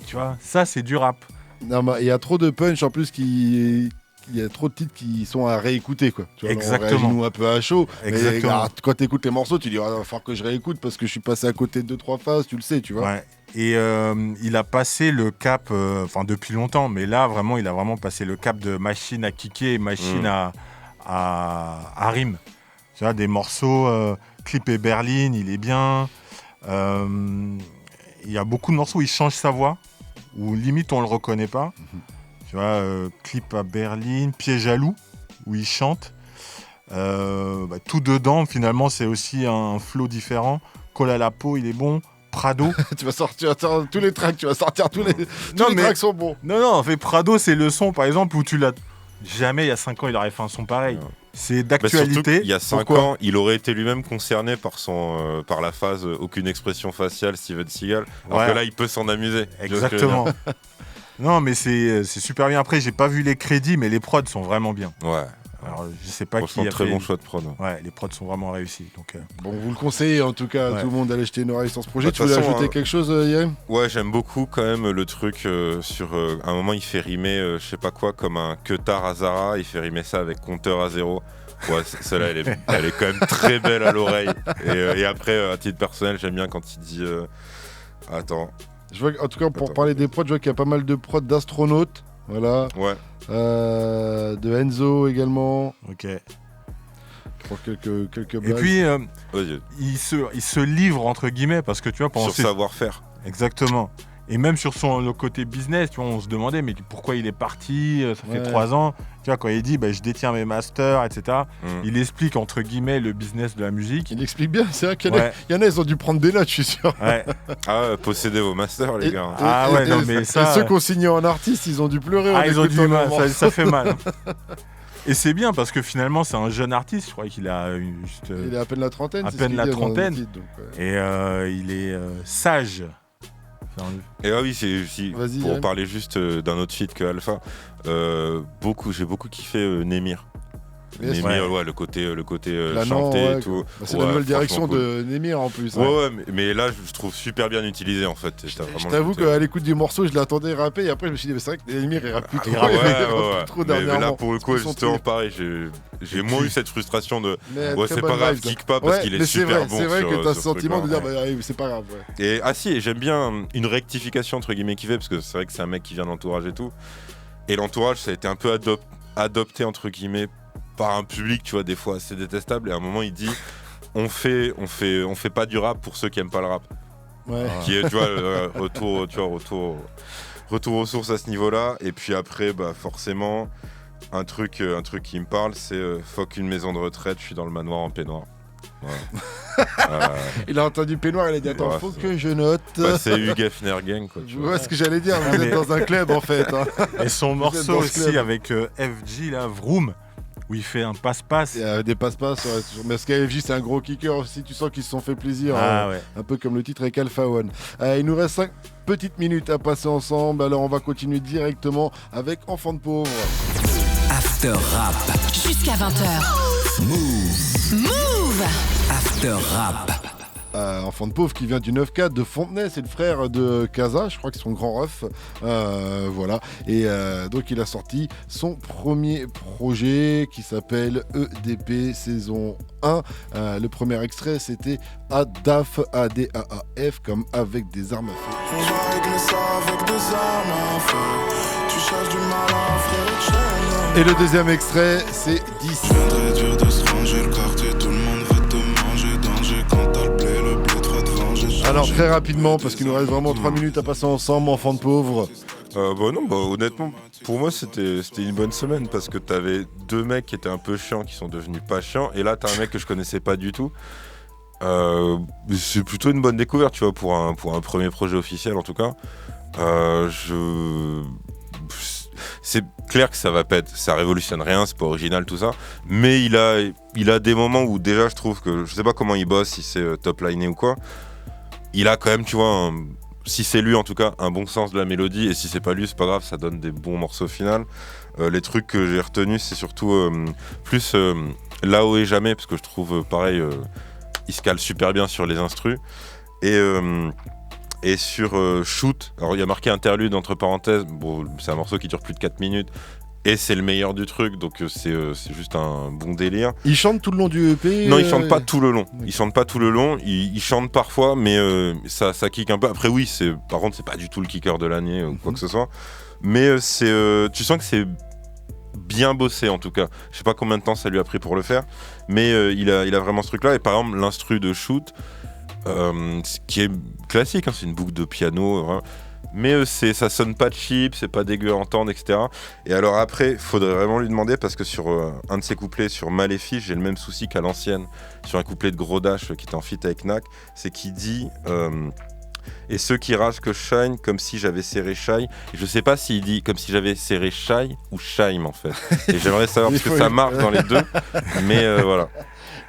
Tu vois, ça c'est du rap. Non, mais il y a trop de punch en plus qui. Il y a trop de titres qui sont à réécouter, quoi. Tu vois, exactement. On nous un peu à chaud. Exactement. Mais, quand tu écoutes les morceaux, tu dis il va falloir que je réécoute parce que je suis passé à côté de 2-3 phases, tu le sais, tu vois. Ouais. Et il a passé le cap, depuis longtemps, mais là vraiment, il a vraiment passé le cap de machine à kicker et machine à rime. Tu vois, des morceaux, Clip et Berlin, il est bien. Il y a beaucoup de morceaux où il change sa voix, où limite on le reconnaît pas. Tu vois, Clip à Berlin, Piège à loup, où il chante. Tout dedans, finalement, c'est aussi un flow différent. Colle à la peau, il est bon. Prado. Tu vas sortir tous les tracks, tous les tracks sont bons. Non, en fait, Prado, c'est le son, par exemple, où tu l'as... Jamais, il y a 5 ans, il aurait fait un son pareil. Ouais. C'est d'actualité. Il y a 5 ans, il aurait été lui-même concerné par la phase aucune expression faciale, Steven Seagal. Alors que là, il peut s'en amuser. Exactement. Non, mais c'est super bien. Après, j'ai pas vu les crédits, mais les prods sont vraiment bien. Ouais. Alors, je sais pas qui a très fait... bon choix de prod. Ouais, les prods sont vraiment réussis. Donc, Bon, vous le conseillez en tout cas à tout le monde d'aller jeter une oreille sur ce projet. Tu voulais ajouter quelque chose, Yann ? Ouais, j'aime beaucoup quand même le truc sur... à un moment, il fait rimer, je sais pas quoi, comme un Queutard à Zara. Il fait rimer ça avec compteur à zéro. Ouais, celle-là, elle est quand même très belle à l'oreille. Et après, à titre personnel, j'aime bien quand il dit... Attends... Je vois, en tout cas, pour parler des prods, je vois qu'il y a pas mal de prods d'astronautes. Voilà. Ouais. De Enzo également. Ok. Pour quelques bases. Et puis, il se livre, entre guillemets, parce que tu vois... Sur savoir-faire. Exactement. Et même sur le côté business, tu vois, on se demandait mais pourquoi il est parti, ça fait 3 ans. Tu vois, quand il dit je détiens mes masters, etc. Il explique entre guillemets le business de la musique. Il explique bien, c'est vrai qu'il y en a, ils ont dû prendre des notes, je suis sûr. Ouais. Possédez vos masters, les gars. Et ceux qui ont signé en artiste, ils ont dû pleurer. Ils ont dû mal, ça fait mal. Et c'est bien parce que finalement c'est un jeune artiste, je crois qu'il a il a à peine la trentaine. À peine la trentaine. Titre, donc, et il est sage. Et oui, pour parler juste d'un autre feat que Alpha, j'ai beaucoup kiffé Némir. Némir, le côté chanté et tout. C'est la nouvelle direction de Némir en plus. Ouais, mais là je trouve super bien utilisé en fait. Je t'avoue qu'à l'écoute du morceau, je l'attendais rapper et après je me suis dit, c'est vrai que Némir il rappe plus trop. Trop dernièrement. Mais là pour le coup, justement pareil, j'ai moins eu cette frustration de c'est pas grave, kick pas parce qu'il est super bon. C'est vrai que t'as ce sentiment de dire c'est pas grave. Et j'aime bien une rectification entre guillemets qu'il fait parce que c'est vrai que c'est un mec qui vient d'entourage et tout. Et l'entourage, ça a été un peu adopté entre guillemets par un public, tu vois, des fois assez détestable. Et à un moment, il dit on fait pas du rap pour ceux qui aiment pas le rap. Ouais. Qui est, tu vois, retour aux sources à ce niveau-là. Et puis après, forcément, un truc qui me parle, c'est fuck une maison de retraite, je suis dans le manoir en peignoir. Voilà. Il a entendu peignoir, il a dit attends, faut que je note. C'est Hugh Hefner Gang, quoi. Tu vois ce que j'allais dire, vous êtes dans un club en fait. Hein. Et son morceau aussi avec FG, là, Vroom. Où il fait un passe-passe. Il y a des passe-passe, mais parce qu'AFJ c'est un gros kicker aussi, tu sens qu'ils se sont fait plaisir, un peu comme le titre avec Alpha One. Il nous reste 5 petites minutes à passer ensemble, alors on va continuer directement avec Enfant de pauvre. After Rap. Jusqu'à 20h. Move. Move. After Rap. Enfant de pauvre qui vient du 9-4 de Fontenay, c'est le frère de Casa, je crois que c'est son grand ref. Voilà. Et donc il a sorti son premier projet qui s'appelle EDP saison 1. Le premier extrait c'était ADAF, ADAAF, comme avec des armes à feu. On va régler ça avec des armes à feu. Tu cherches du mal à frère. Et le deuxième extrait c'est 10. Je viendrai dur de se ranger le quartier, tout le monde veut te manger, danger quand t'as le blé te va te venger. Alors très rapidement, parce qu'il nous reste vraiment 3 minutes à passer ensemble, Enfant de pauvre. Honnêtement, pour moi c'était une bonne semaine parce que t'avais 2 mecs qui étaient un peu chiants qui sont devenus pas chiants, et là t'as un mec que je connaissais pas du tout. C'est plutôt une bonne découverte, tu vois, pour un premier projet officiel en tout cas. C'est clair que ça va pas être, ça révolutionne rien, c'est pas original tout ça, mais il a des moments où déjà je trouve que, je sais pas comment il bosse, si c'est top-liné ou quoi, il a quand même, tu vois, si c'est lui en tout cas, un bon sens de la mélodie, et si c'est pas lui c'est pas grave, ça donne des bons morceaux final. Les trucs que j'ai retenus c'est surtout plus Là-haut et jamais, parce que je trouve pareil, il se cale super bien sur les instrus, et sur Shoot, alors il y a marqué interlude entre parenthèses, bon, c'est un morceau qui dure plus de 4 minutes, et c'est le meilleur du truc, donc c'est juste un bon délire. Il chante tout le long du EP? Non, il chante pas tout le long. Il chante pas tout le long. Il chante parfois, mais ça kick un peu. Après, oui, par contre, c'est pas du tout le kicker de l'année ou quoi que ce soit. Mais tu sens que c'est bien bossé en tout cas. Je sais pas combien de temps ça lui a pris pour le faire, mais il a vraiment ce truc-là. Et par exemple, l'instru de Shoot, qui est classique, hein, c'est une boucle de piano. Hein. Mais ça sonne pas cheap, c'est pas dégueu à entendre, etc. Et alors après, faudrait vraiment lui demander, parce que sur un de ses couplets, sur Maléfice, j'ai le même souci qu'à l'ancienne, sur un couplet de Gros Dash qui était en feat avec Nak, c'est qu'il dit et ceux qui ragent que je shine comme si j'avais serré Shai. Et je sais pas s'il dit comme si j'avais serré Shai ou Shaim en fait. Et j'aimerais savoir, parce que ça marche dans les deux, mais voilà.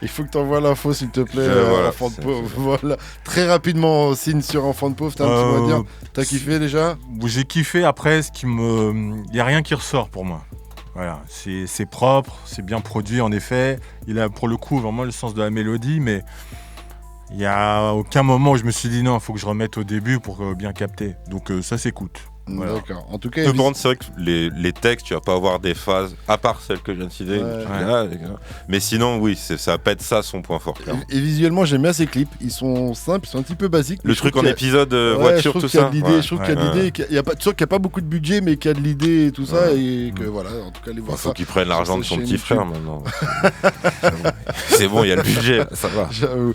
Il faut que tu envoies l'info s'il te plaît, Enfant de pauvre. Voilà. Très rapidement, signe sur Enfant de pauvre, t'as un petit mot à dire. T'as kiffé déjà? J'ai kiffé, après, il n'y a rien qui ressort pour moi. Voilà, c'est propre, c'est bien produit en effet. Il a pour le coup vraiment le sens de la mélodie, mais il n'y a aucun moment où je me suis dit non, il faut que je remette au début pour bien capter. Donc ça s'écoute. Voilà. D'accord. En tout cas, c'est vrai que les textes, tu vas pas avoir des phases, à part celles que je viens de citer. Mais sinon, oui, ça va pas être ça son point fort. Et visuellement, j'aime bien ces clips. Ils sont simples, ils sont un petit peu basiques. Le truc en épisode voiture, tout ça. Je trouve qu'il y a de l'idée. Tu sens qu'il n'y a pas beaucoup de budget, mais qu'il y a de l'idée et tout ça. Et que voilà, en tout cas, les voir ça. Il faut qu'il prenne l'argent de son petit frère maintenant. C'est bon, il y a le budget, ça va. J'avoue.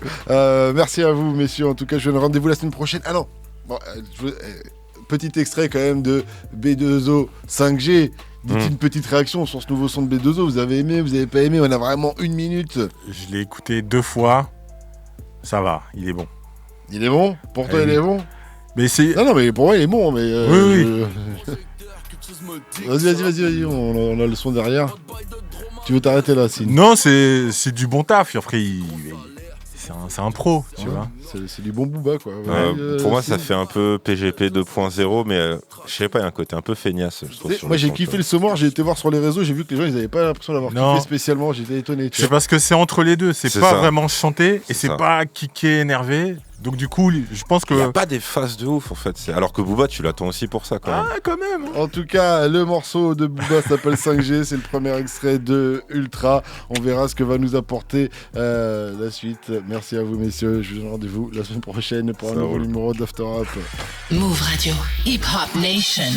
Merci à vous, messieurs. En tout cas, je vous donne rendez-vous la semaine prochaine. Ah non, petit extrait quand même de B2O 5G. Dites une petite réaction sur ce nouveau son de B2O. Vous avez aimé, vous avez pas aimé? On a vraiment 1 minute. Je l'ai écouté 2 fois. Ça va, il est bon. Il est bon? Pour toi, il est bon? Mais c'est... Non, mais pour moi, il est bon. Mais oui. Vas-y, on a le son derrière. Tu veux t'arrêter là, Sine? Non, c'est du bon taf. Après, c'est un pro, tu vois. C'est du bon booba, quoi. Pour moi, ça fait un peu PGP 2.0, mais je sais pas, il y a un côté un peu feignasse, je trouve. Moi, j'ai kiffé le Somor, j'ai été voir sur les réseaux, j'ai vu que les gens, ils avaient pas l'impression d'avoir kiffé spécialement, j'étais étonné. C'est parce que c'est entre les deux, c'est pas vraiment chanté et c'est pas kické, énervé. Donc du coup, je pense que... Il n'y a pas des phases de ouf en fait. Alors que Booba, tu l'attends aussi pour ça quand même. Ah, quand même. En tout cas, le morceau de Booba s'appelle 5G. C'est le premier extrait de Ultra. On verra ce que va nous apporter la suite. Merci à vous, messieurs. Je vous donne rendez-vous la semaine prochaine pour un nouveau numéro d'After Rap. Move Radio, Hip Hop Nation.